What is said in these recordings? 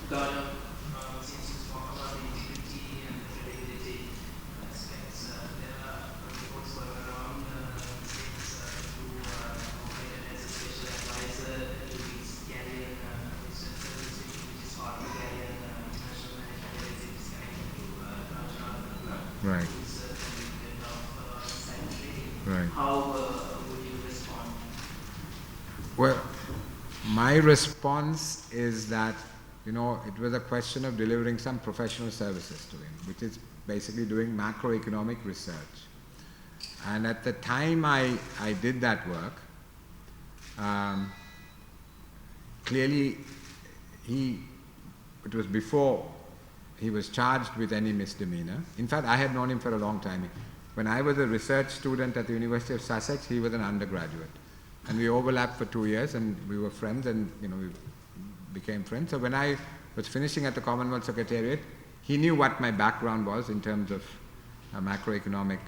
Governor, since you spoke about the integrity and the credibility aspects, there are reports going around since you operated as a special advisor to this Ghanaian research service, which is called the Ghanaian National Management Agency, which is connected to Rajaratnam, Right. who is the candidate of cyber trading. Right. How would you respond? Well, my response is that, it was a question of delivering some professional services to him, which is basically doing macroeconomic research. And at the time I did that work, clearly it was before he was charged with any misdemeanor. In fact, I had known him for a long time. When I was a research student at the University of Sussex, he was an undergraduate. And we overlapped for 2 years, and we were friends, and we became friends. So when I was finishing at the Commonwealth Secretariat, he knew what my background was in terms of macroeconomic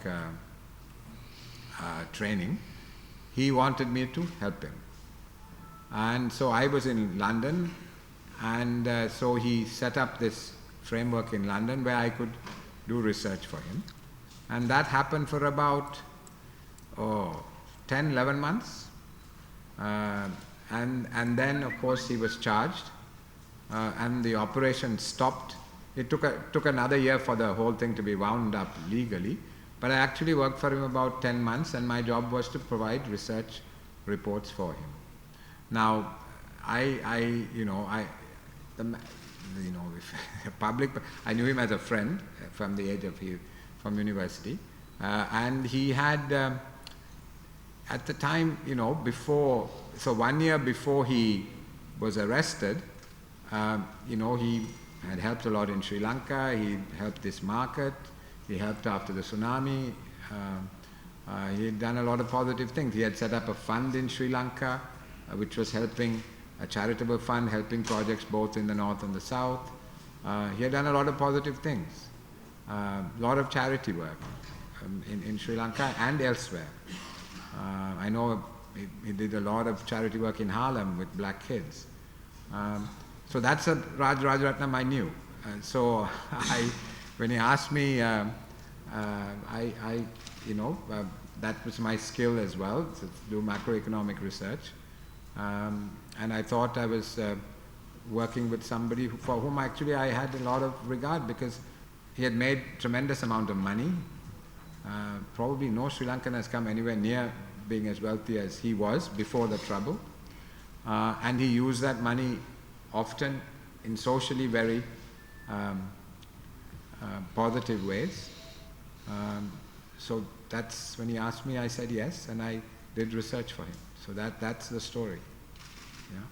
training. He wanted me to help him. And so I was in London, and so he set up this framework in London where I could do research for him. And that happened for about 10, 11 months. And then, of course, he was charged, and the operation stopped. It took another year for the whole thing to be wound up legally, but I actually worked for him about 10 months, and my job was to provide research reports for him. Now, I knew him as a friend from the age of from university, and he had. At the time, so 1 year before he was arrested, he had helped a lot in Sri Lanka. He helped this market. He helped after the tsunami. He had done a lot of positive things. He had set up a fund in Sri Lanka, which was helping, a charitable fund, helping projects both in the north and the south. He had done a lot of positive things, a lot of charity work in Sri Lanka and elsewhere. I know he did a lot of charity work in Harlem with black kids. So that's a Rajaratnam I knew. So when he asked me, that was my skill as well, to do macroeconomic research. And I thought I was working with somebody for whom actually I had a lot of regard, because he had made tremendous amount of money. Probably no Sri Lankan has come anywhere near being as wealthy as he was before the trouble. And he used that money often in socially very positive ways. So that's when he asked me, I said yes, and I did research for him. So that's the story. Yeah.